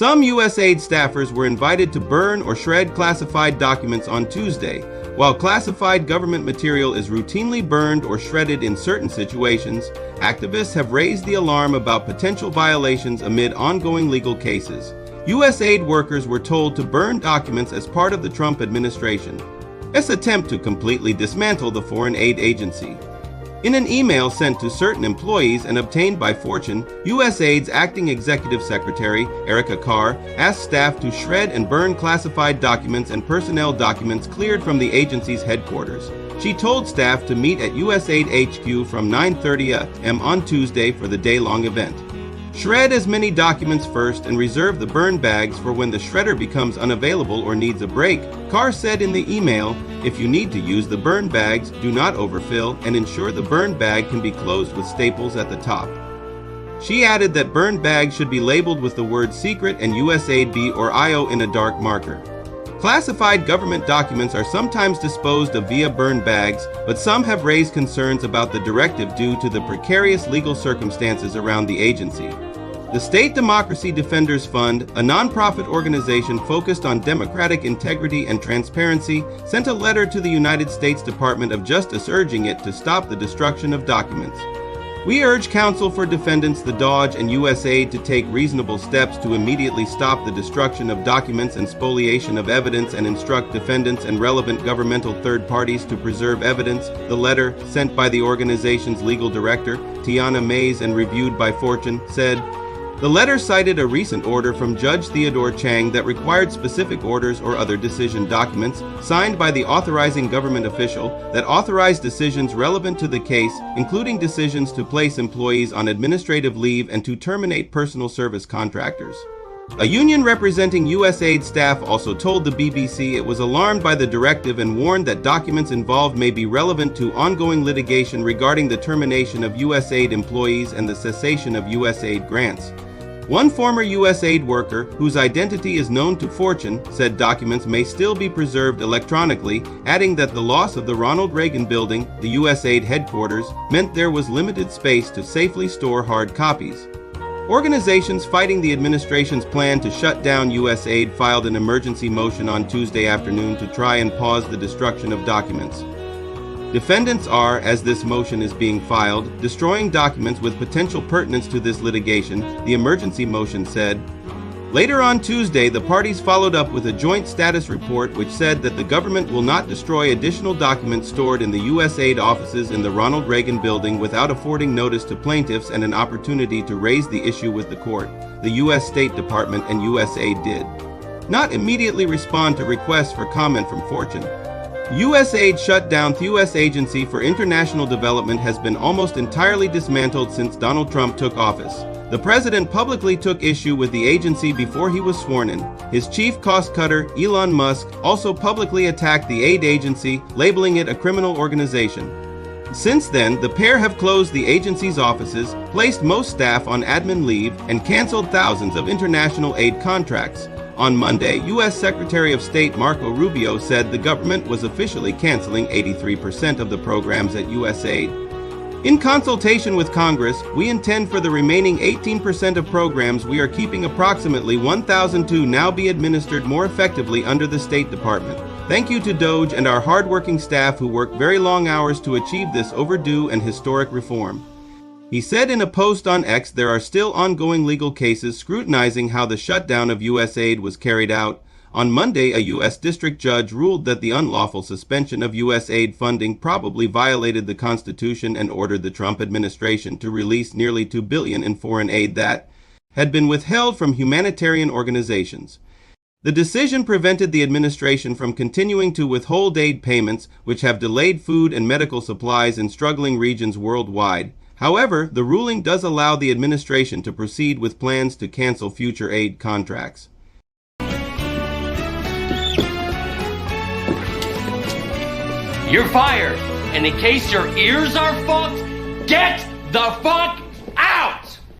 Some USAID staffers were invited to burn or shred classified documents on Tuesday. While classified government material is routinely burned or shredded in certain situations, activists have raised the alarm about potential violations amid ongoing legal cases. USAID workers were told to burn documents as part of the Trump administration's attempt to completely dismantle the foreign aid agency. In an email sent to certain employees and obtained by Fortune, USAID's acting executive secretary, Erica Carr, asked staff to shred and burn classified documents and personnel documents cleared from the agency's headquarters. She told staff to meet at USAID HQ from 9:30 a.m. on Tuesday for the Daylong event. Shred as many documents first and reserve the burn bags for when the shredder becomes unavailable or needs a break, Carr said in the email. If you need to use the burn bags, do not overfill and ensure the burn bag can be closed with staples at the top. She added that burn bags should be labeled with the word secret and USAID B or IO in a dark marker. Classified government documents are sometimes disposed of via burn bags, but some have raised concerns about the directive due to the precarious legal circumstances around the agency. The State Democracy Defenders Fund, a nonprofit organization focused on democratic integrity and transparency, sent a letter to the United States Department of Justice urging it to stop the destruction of documents. We urge counsel for defendants, the DOJ, and USAID to take reasonable steps to immediately stop the destruction of documents and spoliation of evidence and instruct defendants and relevant governmental third parties to preserve evidence, the letter, sent by the organization's legal director, Tiana Mays, and reviewed by Fortune, said. The letter cited a recent order from Judge Theodore Chang that required specific orders or other decision documents signed by the authorizing government official that authorized decisions relevant to the case, including decisions to place employees on administrative leave and to terminate personal service contractors. A union representing USAID staff also told the BBC it was alarmed by the directive and warned that documents involved may be relevant to ongoing litigation regarding the termination of USAID employees and the cessation of USAID grants. One former USAID worker, whose identity is known to Fortune, said documents may still be preserved electronically, adding that the loss of the Ronald Reagan Building, the USAID headquarters, meant there was limited space to safely store hard copies. Organizations fighting the administration's plan to shut down USAID filed an emergency motion on Tuesday afternoon to try and pause the destruction of documents. Defendants are, as this motion is being filed, destroying documents with potential pertinence to this litigation, the emergency motion said. Later on Tuesday, the parties followed up with a joint status report which said that the government will not destroy additional documents stored in the USAID offices in the Ronald Reagan Building without affording notice to plaintiffs and an opportunity to raise the issue with the court, the U.S. State Department and USAID did not immediately respond to requests for comment from Fortune. USAID shut down. The U.S. Agency for International Development has been almost entirely dismantled since Donald Trump took office. The president publicly took issue with the agency before he was sworn in. His chief cost cutter, Elon Musk, also publicly attacked the aid agency, labeling it a criminal organization. Since then, the pair have closed the agency's offices, placed most staff on admin leave, and canceled thousands of international aid contracts. On Monday, U.S. Secretary of State Marco Rubio said the government was officially canceling 83% of the programs at USAID. In consultation with Congress, we intend for the remaining 18% of programs we are keeping approximately 1,000 to now be administered more effectively under the State Department. Thank you to DOJ and our hardworking staff who work very long hours to achieve this overdue and historic reform. He said in a post on X there are still ongoing legal cases scrutinizing how the shutdown of USAID was carried out. On Monday, a U.S. district judge ruled that the unlawful suspension of USAID funding probably violated the Constitution and ordered the Trump administration to release nearly $2 billion in foreign aid that had been withheld from humanitarian organizations. The decision prevented the administration from continuing to withhold aid payments, which have delayed food and medical supplies in struggling regions worldwide. However, the ruling does allow the administration to proceed with plans to cancel future aid contracts. You're fired, and in case your ears are fucked, get the fuck